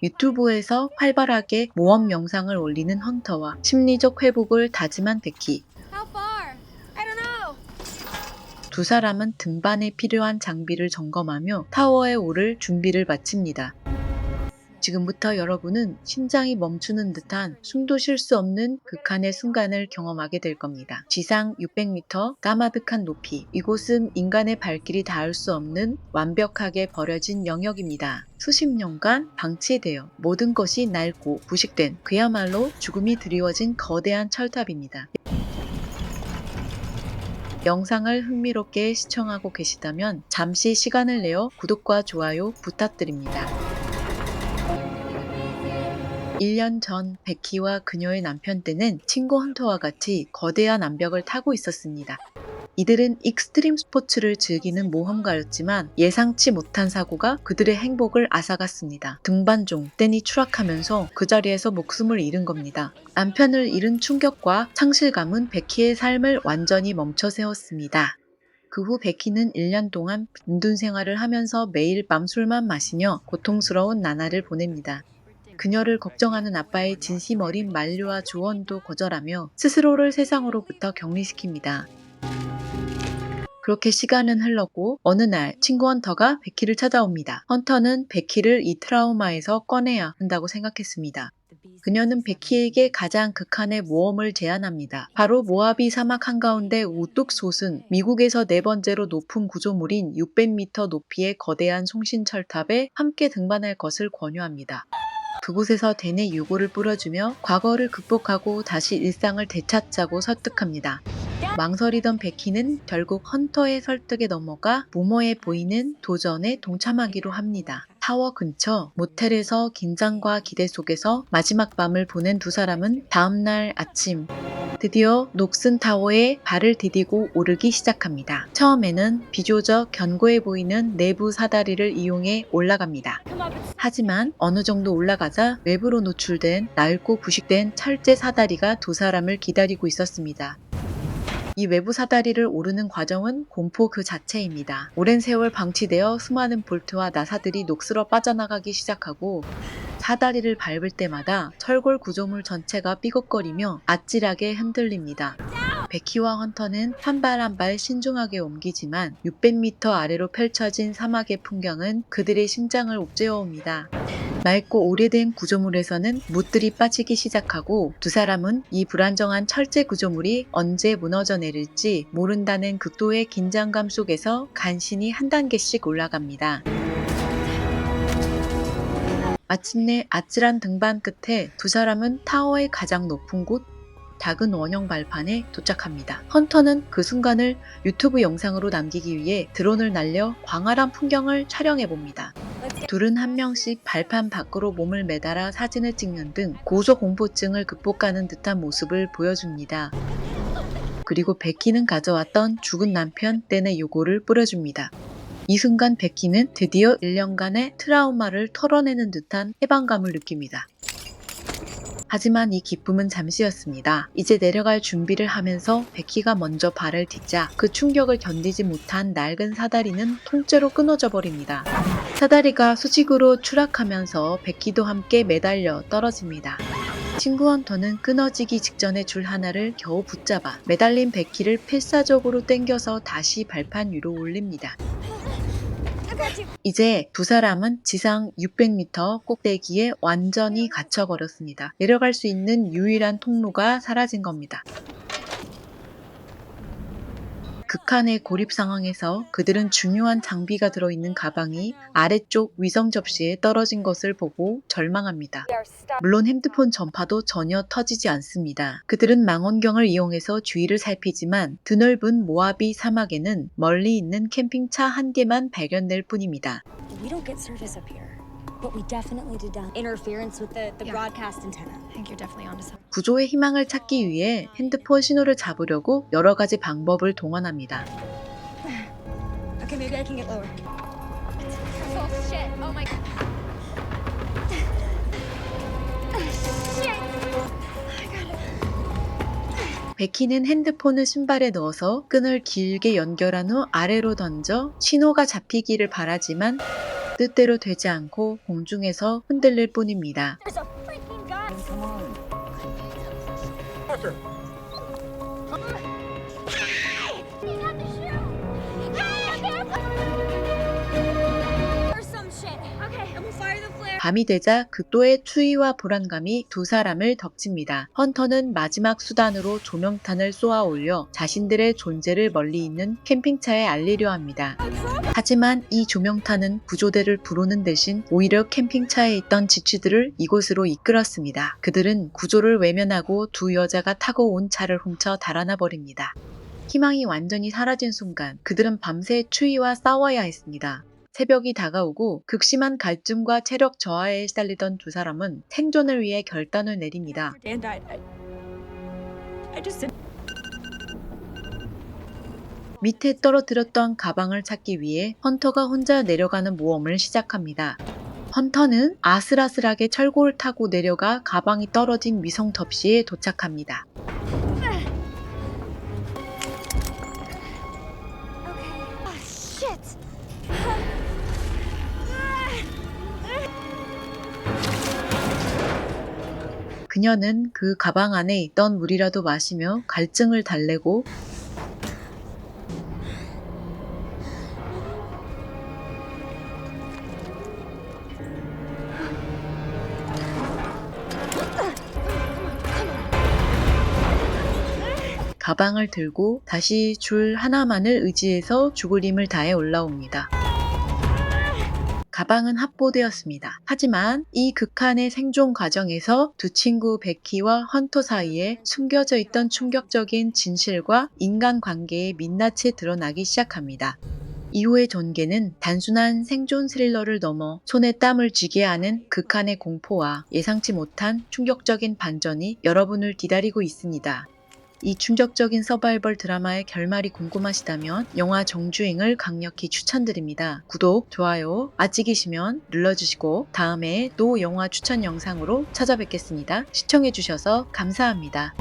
유튜브에서 활발하게 모험 영상을 올리는 헌터와 심리적 회복을 다짐한 베키. How far? I don't know. 두 사람은 등반에 필요한 장비를 점검하며 타워에 오를 준비를 마칩니다. 지금부터 여러분은 심장이 멈추는 듯한 숨도 쉴 수 없는 극한의 순간을 경험하게 될 겁니다. 지상 600m 까마득한 높이, 이곳은 인간의 발길이 닿을 수 없는 완벽하게 버려진 영역입니다. 수십 년간 방치되어 모든 것이 낡고 부식된 그야말로 죽음이 드리워진 거대한 철탑입니다. 영상을 흥미롭게 시청하고 계시다면 잠시 시간을 내어 구독과 좋아요 부탁드립니다. 1년 전 베키와 그녀의 남편 때는 친구 헌터와 같이 거대한 암벽을 타고 있었습니다. 이들은 익스트림 스포츠를 즐기는 모험가였지만 예상치 못한 사고가 그들의 행복을 앗아갔습니다. 등반 중 댄이 추락하면서 그 자리에서 목숨을 잃은 겁니다. 남편을 잃은 충격과 상실감은 베키의 삶을 완전히 멈춰 세웠습니다. 그 후 베키는 1년 동안 빈둔 생활을 하면서 매일 밤 술만 마시며 고통스러운 나날을 보냅니다. 그녀를 걱정하는 아빠의 진심 어린 만류와 조언도 거절하며 스스로를 세상으로부터 격리시킵니다. 그렇게 시간은 흘렀고 어느 날 친구 헌터가 베키를 찾아옵니다. 헌터는 베키를 이 트라우마에서 꺼내야 한다고 생각했습니다. 그녀는 베키에게 가장 극한의 모험을 제안합니다. 바로 모하비 사막 한가운데 우뚝 솟은 미국에서 네 번째로 높은 구조물인 600m 높이의 거대한 송신철탑에 함께 등반할 것을 권유합니다. 그곳에서 댄의 유고를 뿌려주며 과거를 극복하고 다시 일상을 되찾자고 설득합니다. 망설이던 베키는 결국 헌터의 설득에 넘어가 무모해 보이는 도전에 동참하기로 합니다. 타워 근처 모텔에서 긴장과 기대 속에서 마지막 밤을 보낸 두 사람은 다음날 아침 드디어 녹슨 타워에 발을 디디고 오르기 시작합니다. 처음에는 비교적 견고해 보이는 내부 사다리를 이용해 올라갑니다. 하지만 어느 정도 올라가자 외부로 노출된 낡고 부식된 철제 사다리가 두 사람을 기다리고 있었습니다. 이 외부 사다리를 오르는 과정은 공포 그 자체입니다. 오랜 세월 방치되어 수많은 볼트와 나사들이 녹슬어 빠져나가기 시작하고 사다리를 밟을 때마다 철골 구조물 전체가 삐걱거리며 아찔하게 흔들립니다. 베키와 헌터는 한 발 한 발 신중하게 옮기지만 600m 아래로 펼쳐진 사막의 풍경은 그들의 심장을 옥죄어옵니다. 낡고 오래된 구조물에서는 못들이 빠지기 시작하고 두 사람은 이 불안정한 철제 구조물이 언제 무너져 내릴지 모른다는 극도의 긴장감 속에서 간신히 한 단계씩 올라갑니다. 마침내 아찔한 등반 끝에 두 사람은 타워의 가장 높은 곳 작은 원형 발판에 도착합니다. 헌터는 그 순간을 유튜브 영상으로 남기기 위해 드론을 날려 광활한 풍경을 촬영해봅니다. 둘은 한 명씩 발판 밖으로 몸을 매달아 사진을 찍는 등 고소공포증을 극복하는 듯한 모습을 보여줍니다. 그리고 베키는 가져왔던 죽은 남편 댄의 요고를 뿌려줍니다. 이 순간 베키는 드디어 1년간의 트라우마를 털어내는 듯한 해방감을 느낍니다. 하지만 이 기쁨은 잠시였습니다. 이제 내려갈 준비를 하면서 베키가 먼저 발을 딛자 그 충격을 견디지 못한 낡은 사다리는 통째로 끊어져 버립니다. 사다리가 수직으로 추락하면서 베키도 함께 매달려 떨어집니다. 친구 헌터는 끊어지기 직전의 줄 하나를 겨우 붙잡아 매달린 베키를 필사적으로 당겨서 다시 발판 위로 올립니다. 이제 두 사람은 지상 600m 꼭대기에 완전히 갇혀버렸습니다. 내려갈 수 있는 유일한 통로가 사라진 겁니다. 극한의 고립 상황에서 그들은 중요한 장비가 들어있는 가방이 아래쪽 위성 접시에 떨어진 것을 보고 절망합니다. 물론 핸드폰 전파도 전혀 터지지 않습니다. 그들은 망원경을 이용해서 주위를 살피지만 드넓은 모하비 사막에는 멀리 있는 캠핑차 한 개만 발견될 뿐입니다. We don't get service up here, but we definitely did interference with the broadcast antenna. I think you're definitely onto something. 구조의 희망을 찾기 위해 핸드폰 신호를 잡으려고 여러 가지 방법을 동원합니다. Okay, maybe I can get lower. Oh shit! Oh my. 베키는 핸드폰을 신발에 넣어서 끈을 길게 연결한 후 아래로 던져 신호가 잡히기를 바라지만 뜻대로 되지 않고 공중에서 흔들릴 뿐입니다. There's a freaking guy. Come on. He got the shoe. Or some shit. Okay, I'm gonna fire the flare. 밤이 되자 극도의 추위와 불안감이 두 사람을 덮칩니다. 헌터는 마지막 수단으로 조명탄을 쏘아 올려 자신들의 존재를 멀리 있는 캠핑차에 알리려 합니다. 하지만 이 조명탄은 구조대를 부르는 대신 오히려 캠핑차에 있던 지취들을 이곳으로 이끌었습니다. 그들은 구조를 외면하고 두 여자가 타고 온 차를 훔쳐 달아나 버립니다. 희망이 완전히 사라진 순간 그들은 밤새 추위와 싸워야 했습니다. 새벽이 다가오고 극심한 갈증과 체력 저하에 시달리던 두 사람은 생존을 위해 결단을 내립니다. Dan died. I just 밑에 떨어뜨렸던 가방을 찾기 위해 헌터가 혼자 내려가는 모험을 시작합니다. 헌터는 아슬아슬하게 철골을 타고 내려가 가방이 떨어진 위성 덮시에 도착합니다. Okay. Oh shit. 그녀는 그 가방 안에 있던 물이라도 마시며 갈증을 달래고 가방을 들고 다시 줄 하나만을 의지해서 죽을 힘을 다해 올라옵니다. 가방은 합보되었습니다. 하지만 이 극한의 생존 과정에서 두 친구 베키와 헌터 사이에 숨겨져 있던 충격적인 진실과 인간관계의 민낯이 드러나기 시작합니다. 이후의 전개는 단순한 생존 스릴러를 넘어 손에 땀을 쥐게 하는 극한의 공포와 예상치 못한 충격적인 반전이 여러분을 기다리고 있습니다. 이 충격적인 서바이벌 드라마의 결말이 궁금하시다면 영화 정주행을 강력히 추천드립니다. 구독, 좋아요 아직 계시면 눌러주시고 다음에 또 영화 추천 영상으로 찾아뵙겠습니다. 시청해주셔서 감사합니다.